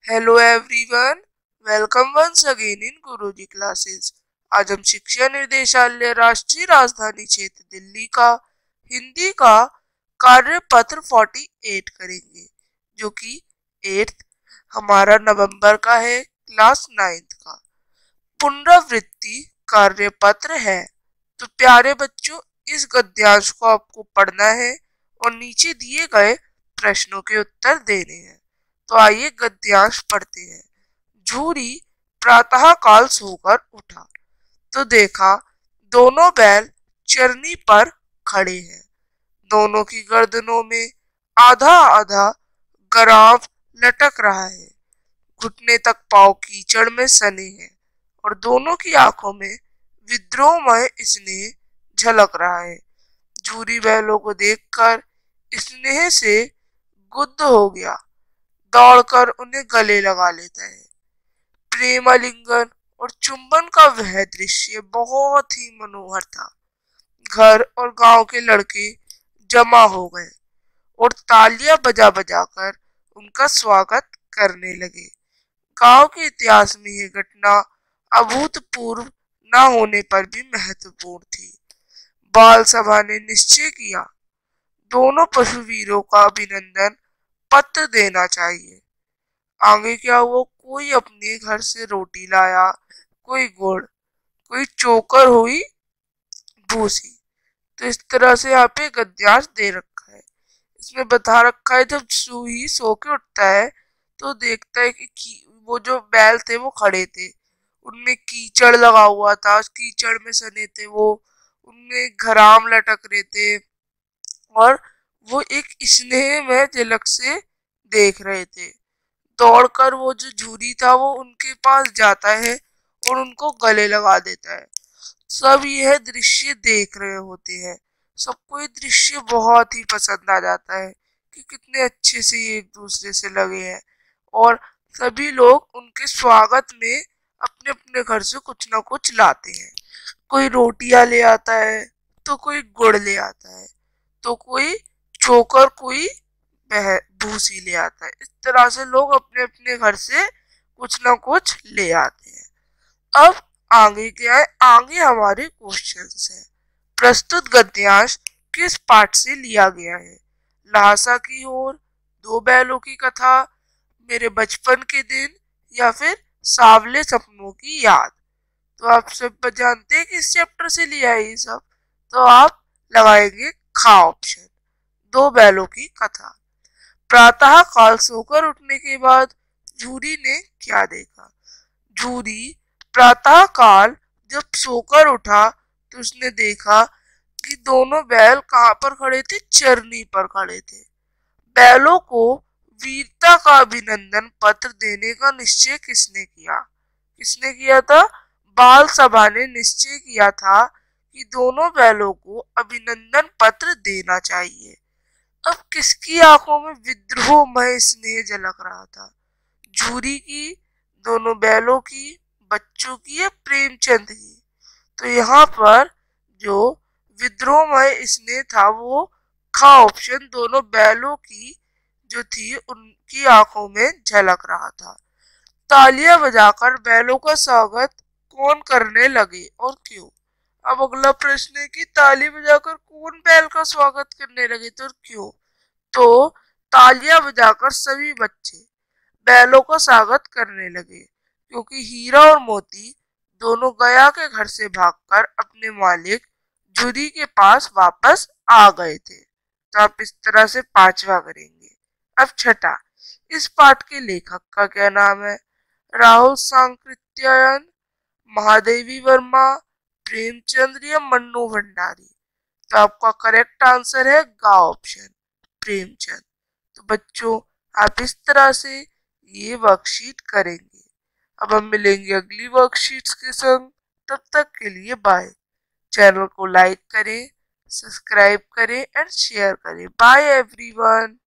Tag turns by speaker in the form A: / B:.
A: Hello everyone, welcome once again in Guruji classes. आज हम शिक्षा निर्देशालय राष्ट्रीय राजधानी क्षेत्र दिल्ली का हिंदी का कार्य पत्र 48 करेंगे, जो कि 8 हमारा नवंबर का है, क्लास 9th का पुनरावृत्ति कार्य पत्र है। तो प्यारे बच्चों, इस गद्यांश को आपको पढ़ना है और नीचे दिए गए प्रश्नों के उत्तर देने हैं। तो आइए गद्यांश पढ़ते हैं। झूरी प्रातः काल सोकर उठा तो देखा दोनों बैल चरनी पर खड़े हैं। दोनों की गर्दनों में आधा आधा गराव लटक रहा है। घुटने तक पांव कीचड़ में सने हैं और दोनों की आंखों में विद्रोहमय स्नेह झलक रहा है। झूरी बैलों को देखकर स्नेह से गुद्ध हो गया, दौड़कर उन्हें गले लगा लेता है। प्रेम आलिंगन और चुंबन का वह दृश्य बहुत ही मनोहर था। घर और गांव के लड़के जमा हो गए और तालियां बजा बजा कर उनका स्वागत करने लगे। गांव के इतिहास में यह घटना अभूतपूर्व न होने पर भी महत्वपूर्ण थी। बाल सभा ने निश्चय किया दोनों पशुवीरों का अभिनंदन पत्र देना चाहिए। आगे क्या हुआ, कोई अपने घर से रोटी लाया, कोई गुड़, कोई चोकर हुई भूसी। तो इस तरह से यहाँ पे गद्यांश दे रखा है। इसमें बता रखा है जब सूही सो के उठता है तो देखता है कि वो जो बैल थे वो खड़े थे, उनमें कीचड़ लगा हुआ था, उस कीचड़ में सने थे वो, उनमें घराम लटक रहे थे और वो एक स्नेह में झलक से देख रहे थे। दौड़कर वो जो झूरी था वो उनके पास जाता है और उनको गले लगा देता है। सब यह दृश्य देख रहे होते हैं। सबको ये दृश्य बहुत ही पसंद आ जाता है कि कितने अच्छे से ये एक दूसरे से लगे हैं और सभी लोग उनके स्वागत में अपने अपने घर से कुछ ना कुछ लाते हैं। कोई रोटियां ले आता है, तो कोई गुड़ ले आता है, तो कोई चोकर, कोई भूसी ले आता है। इस तरह से लोग अपने अपने घर से कुछ ना कुछ ले आते हैं। अब आगे क्या है, आगे हमारे क्वेश्चंस हैं। प्रस्तुत गद्यांश किस पाठ से लिया गया है? लहासा की ओर, दो बैलों की कथा, मेरे बचपन के दिन, या फिर सावले सपनों की याद। तो आप सब जानते हैं किस चैप्टर से लिया है ये सब, तो आप लगाएंगे खा ऑप्शन, दो बैलों की कथा। प्रातः काल सोकर उठने के बाद झूरी ने क्या देखा? झूरी प्रातः काल जब सोकर उठा तो उसने देखा कि दोनों बैल कहाँ पर खड़े थे? चरनी पर खड़े थे। बैलों को वीरता का अभिनंदन पत्र देने का निश्चय किसने किया? किसने किया था? बाल सभा ने निश्चय किया था कि दोनों बैलों को अभिनंदन पत्र देना चाहिए। अब किसकी आंखों में विद्रोहमय स्नेह झलक रहा था? झूरी की, दोनों बैलों की, बच्चों की, या प्रेमचंद की? तो यहाँ पर जो विद्रोहमय स्नेह था वो खा ऑप्शन, दोनों बैलों की जो थी उनकी आंखों में झलक रहा था। तालियां बजाकर बैलों का स्वागत कौन करने लगे और क्यों? अब अगला प्रश्न है कि ताली बजाकर कौन बैल का स्वागत करने लगे तो क्यों? तो तालियां बजाकर सभी बच्चे बैलों का स्वागत करने लगे क्योंकि हीरा और मोती दोनों गया के घर से भागकर अपने मालिक झुरी के पास वापस आ गए थे। तो आप इस तरह से पांचवा करेंगे। अब छठा, इस पाठ के लेखक का क्या नाम है? राहुल सांकृत्यायन, महादेवी वर्मा, प्रेमचंद्र, या मन्नू भंडारी? तो आपका करेक्ट आंसर है गा ऑप्शन, प्रेमचंद। तो बच्चों, आप इस तरह से ये वर्कशीट करेंगे। अब हम मिलेंगे अगली वर्कशीट्स के संग। तब तक के लिए बाय। चैनल को लाइक करें, सब्सक्राइब करें एंड शेयर करें। Bye everyone.